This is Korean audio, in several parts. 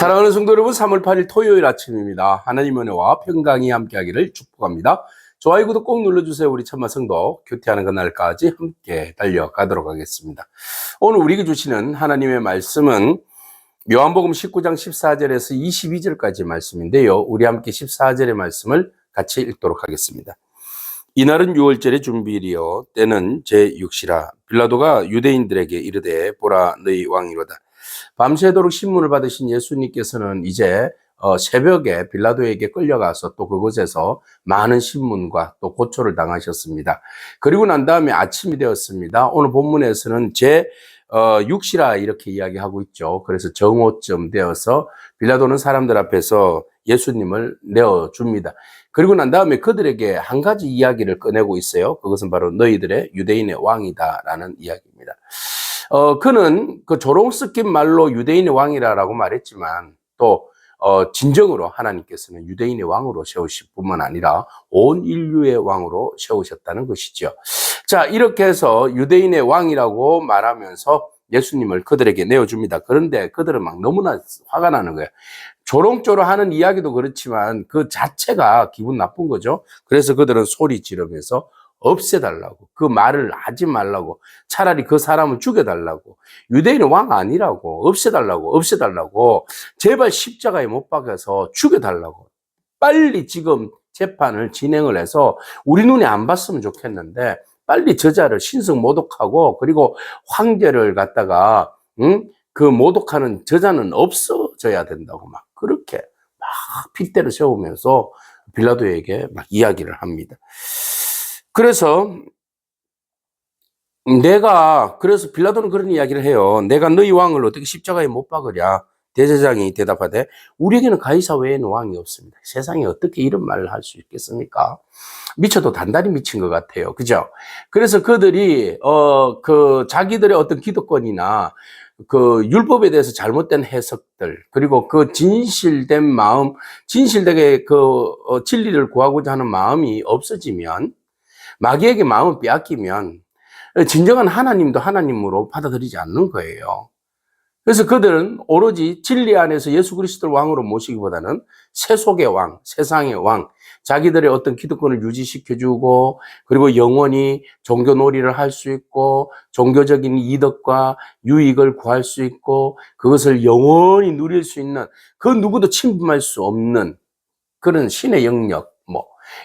사랑하는 성도 여러분, 3월 8일 토요일 아침입니다. 하나님의 은혜와 평강이 함께하기를 축복합니다. 좋아요, 구독 꼭 눌러주세요. 우리 천마 성도 교태하는 그날까지 함께 달려가도록 하겠습니다. 오늘 우리에게 주시는 하나님의 말씀은 요한복음 19장 14절에서 22절까지 말씀인데요. 우리 함께 14절의 말씀을 같이 읽도록 하겠습니다. 이날은 6월절의 준비일이요 때는 제6시라. 빌라도가 유대인들에게 이르되 보라 너희 왕이로다. 밤새도록 신문을 받으신 예수님께서는 이제 새벽에 빌라도에게 끌려가서 또 그곳에서 많은 신문과 또 고초를 당하셨습니다. 그리고 난 다음에 아침이 되었습니다. 오늘 본문에서는 제6시라 이렇게 이야기하고 있죠. 그래서 정오쯤 되어서 빌라도는 사람들 앞에서 예수님을 내어줍니다. 그리고 난 다음에 그들에게 한 가지 이야기를 꺼내고 있어요. 그것은 바로 너희들의 유대인의 왕이다라는 이야기입니다. 그는 그 조롱 섞인 말로 유대인의 왕이라고 말했지만 또 진정으로 하나님께서는 유대인의 왕으로 세우실 뿐만 아니라 온 인류의 왕으로 세우셨다는 것이죠. 자, 이렇게 해서 유대인의 왕이라고 말하면서 예수님을 그들에게 내어줍니다. 그런데 그들은 막 너무나 화가 나는 거예요. 조롱조롱 하는 이야기도 그렇지만 그 자체가 기분 나쁜 거죠. 그래서 그들은 소리 지르면서 없애달라고, 그 말을 하지 말라고, 차라리 그 사람을 죽여달라고, 유대인의 왕 아니라고, 없애달라고, 제발 십자가에 못 박아서 죽여달라고, 빨리 지금 재판을 진행을 해서 우리 눈에 안 봤으면 좋겠는데 빨리 저자를 신성 모독하고 그리고 황제를 갖다가 그 모독하는 저자는 없어져야 된다고 막 그렇게 막 핏대를 세우면서 빌라도에게 막 이야기를 합니다. 그래서 빌라도는 그런 이야기를 해요. 내가 너희 왕을 어떻게 십자가에 못 박으랴? 대제사장이 대답하되 우리에게는 가이사 외에는 왕이 없습니다. 세상에 어떻게 이런 말을 할 수 있겠습니까? 미쳐도 단단히 미친 것 같아요. 그죠? 그래서 그들이 자기들의 어떤 기득권이나 그 율법에 대해서 잘못된 해석들, 그리고 그 진실된 마음, 진실되게 진리를 구하고자 하는 마음이 없어지면, 마귀에게 마음을 빼앗기면 진정한 하나님도 하나님으로 받아들이지 않는 거예요. 그래서 그들은 오로지 진리 안에서 예수 그리스도를 왕으로 모시기보다는 세속의 왕, 세상의 왕, 자기들의 어떤 기득권을 유지시켜주고 그리고 영원히 종교 놀이를 할 수 있고 종교적인 이득과 유익을 구할 수 있고 그것을 영원히 누릴 수 있는 그 누구도 침범할 수 없는 그런 신의 영역,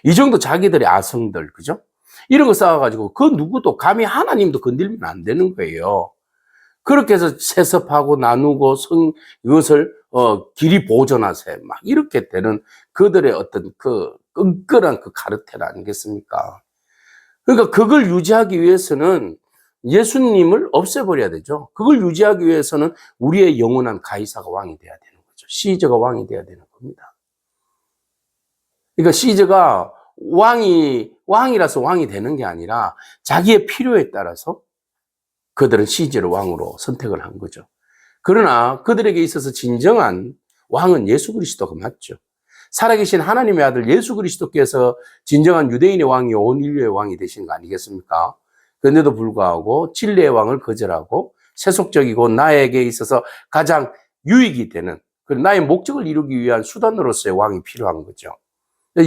이 정도 자기들의 아성들, 그죠? 이런 거 쌓아가지고 그 누구도 감히 하나님도 건들면 안 되는 거예요. 그렇게 해서 세습하고 나누고 이것을 길이 보존하세 막 이렇게 되는 그들의 어떤 그 끈끈한 그 카르텔 아니겠습니까? 그러니까 그걸 유지하기 위해서는 예수님을 없애버려야 되죠. 그걸 유지하기 위해서는 우리의 영원한 가이사가 왕이 돼야 되는 거죠. 시저가 왕이 돼야 되는 겁니다. 그러니까 시저가 왕이라서 왕이 되는 게 아니라 자기의 필요에 따라서 그들은 시저를 왕으로 선택을 한 거죠. 그러나 그들에게 있어서 진정한 왕은 예수 그리스도가 맞죠. 살아계신 하나님의 아들 예수 그리스도께서 진정한 유대인의 왕이 온 인류의 왕이 되신 거 아니겠습니까? 그런데도 불구하고 진리의 왕을 거절하고 세속적이고 나에게 있어서 가장 유익이 되는 나의 목적을 이루기 위한 수단으로서의 왕이 필요한 거죠.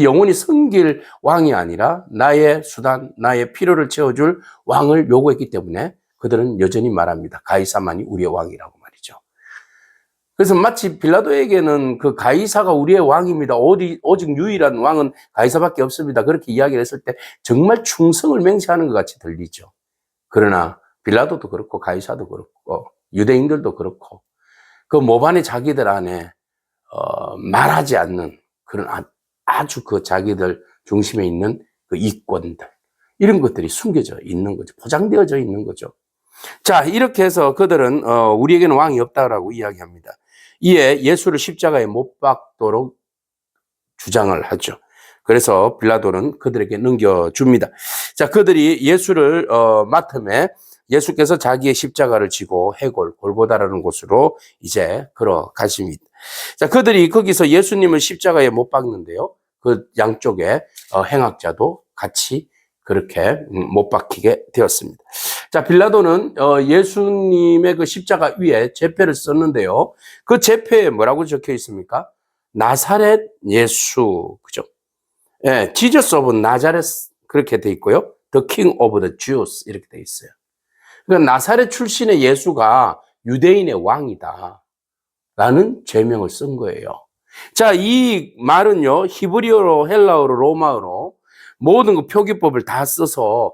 영원히 섬길 왕이 아니라 나의 수단, 나의 필요를 채워줄 왕을 요구했기 때문에 그들은 여전히 말합니다. 가이사만이 우리의 왕이라고 말이죠. 그래서 마치 빌라도에게는 그 가이사가 우리의 왕입니다. 오직 유일한 왕은 가이사밖에 없습니다. 그렇게 이야기를 했을 때 정말 충성을 맹세하는 것 같이 들리죠. 그러나 빌라도도 그렇고 가이사도 그렇고 유대인들도 그렇고 그 모반의 자기들 안에 말하지 않는 그런 아주 그 자기들 중심에 있는 그 이권들 이런 것들이 숨겨져 있는 거죠. 포장되어져 있는 거죠. 자, 이렇게 해서 그들은 우리에게는 왕이 없다라고 이야기합니다. 이에 예수를 십자가에 못 박도록 주장을 하죠. 그래서 빌라도는 그들에게 넘겨줍니다. 자, 그들이 예수를 맡음에 예수께서 자기의 십자가를 지고 골고다라는 곳으로 이제 걸어가십니다. 자, 그들이 거기서 예수님을 십자가에 못 박는데요. 그 양쪽에 행악자도 같이 그렇게 못 박히게 되었습니다. 자, 빌라도는 예수님의 그 십자가 위에 제패를 썼는데요. 그 제패에 뭐라고 적혀 있습니까? 나사렛 예수, 그죠? 예, Jesus of Nazareth 그렇게 돼 있고요. The King of the Jews 이렇게 돼 있어요. 그러니까 나사렛 출신의 예수가 유대인의 왕이다 라는 제명을 쓴 거예요. 자, 이 말은요, 히브리어로, 헬라어로, 로마어로 모든 그 표기법을 다 써서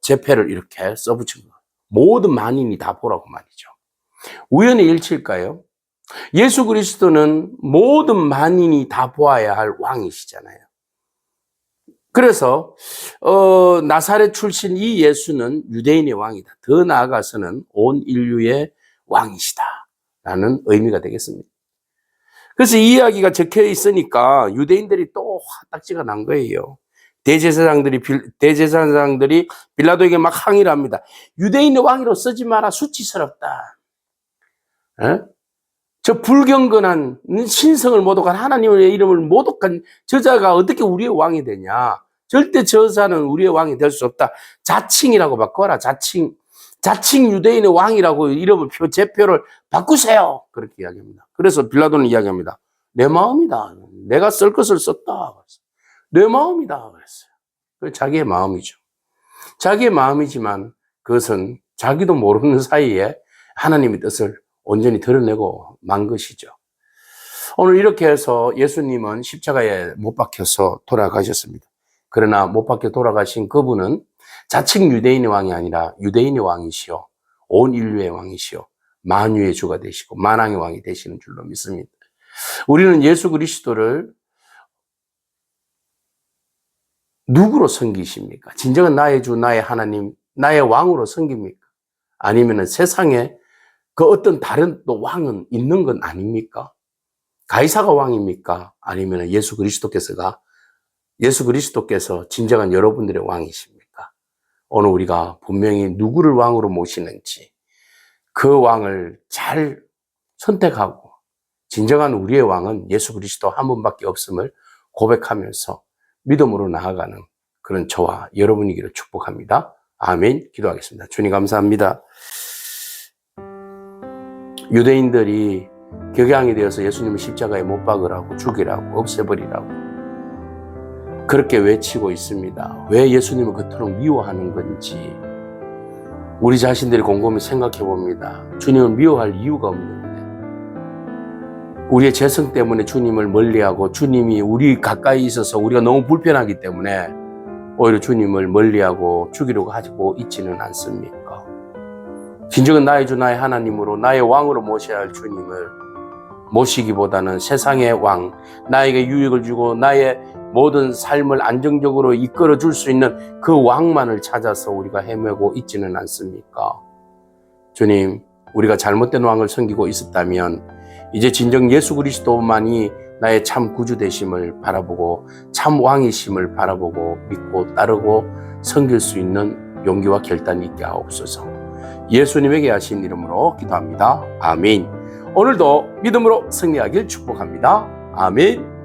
제패를 이렇게 써붙인 거예요. 모든 만인이 다 보라고 말이죠. 우연의 일치일까요? 예수 그리스도는 모든 만인이 다 보아야 할 왕이시잖아요. 그래서 나사렛 출신 이 예수는 유대인의 왕이다. 더 나아가서는 온 인류의 왕이시다 라는 의미가 되겠습니다. 그래서 이 이야기가 적혀 있으니까 유대인들이 또 화딱지가 난 거예요. 대제사장들이 빌라도에게 막 항의를 합니다. 유대인의 왕이로 쓰지 마라. 수치스럽다. 에? 저 불경건한 신성을 모독한 하나님의 이름을 모독한 저자가 어떻게 우리의 왕이 되냐. 절대 저자는 우리의 왕이 될 수 없다. 자칭이라고 바꿔라. 자칭 유대인의 왕이라고 이름을 제표를 바꾸세요. 그렇게 이야기합니다. 그래서 빌라도는 이야기합니다. 내 마음이다. 내가 쓸 것을 썼다. 내 마음이다. 그랬어요. 자기의 마음이죠. 자기의 마음이지만 그것은 자기도 모르는 사이에 하나님의 뜻을 온전히 드러내고 만 것이죠. 오늘 이렇게 해서 예수님은 십자가에 못 박혀서 돌아가셨습니다. 그러나 못 박혀 돌아가신 그분은 자칭 유대인의 왕이 아니라 유대인의 왕이시오. 온 인류의 왕이시오. 만유의 주가 되시고 만왕의 왕이 되시는 줄로 믿습니다. 우리는 예수 그리스도를 누구로 섬기십니까? 진정한 나의 주, 나의 하나님, 나의 왕으로 섬깁니까? 아니면 세상에 그 어떤 다른 또 왕은 있는 건 아닙니까? 가이사가 왕입니까? 아니면 예수 그리스도께서 진정한 여러분들의 왕이십니까? 오늘 우리가 분명히 누구를 왕으로 모시는지 그 왕을 잘 선택하고 진정한 우리의 왕은 예수 그리스도 한 분밖에 없음을 고백하면서 믿음으로 나아가는 그런 저와 여러분이기를 축복합니다. 아멘. 기도하겠습니다. 주님 감사합니다. 유대인들이 격양이 되어서 예수님을 십자가에 못 박으라고 죽이라고 없애버리라고 그렇게 외치고 있습니다. 왜 예수님을 그토록 미워하는 건지 우리 자신들이 곰곰이 생각해 봅니다. 주님을 미워할 이유가 없는데 우리의 죄성 때문에 주님을 멀리하고 주님이 우리 가까이 있어서 우리가 너무 불편하기 때문에 오히려 주님을 멀리하고 죽이려고 하고 있지는 않습니까? 진정은 나의 주 나의 하나님으로 나의 왕으로 모셔야 할 주님을 모시기보다는 세상의 왕, 나에게 유익을 주고 나의 모든 삶을 안정적으로 이끌어 줄 수 있는 그 왕만을 찾아서 우리가 헤매고 있지는 않습니까? 주님, 우리가 잘못된 왕을 섬기고 있었다면 이제 진정 예수 그리스도만이 나의 참 구주 되심을 바라보고 참 왕이심을 바라보고 믿고 따르고 섬길 수 있는 용기와 결단이 있게 하옵소서. 예수님에게 하신 이름으로 기도합니다. 아멘. 오늘도 믿음으로 승리하길 축복합니다. 아멘.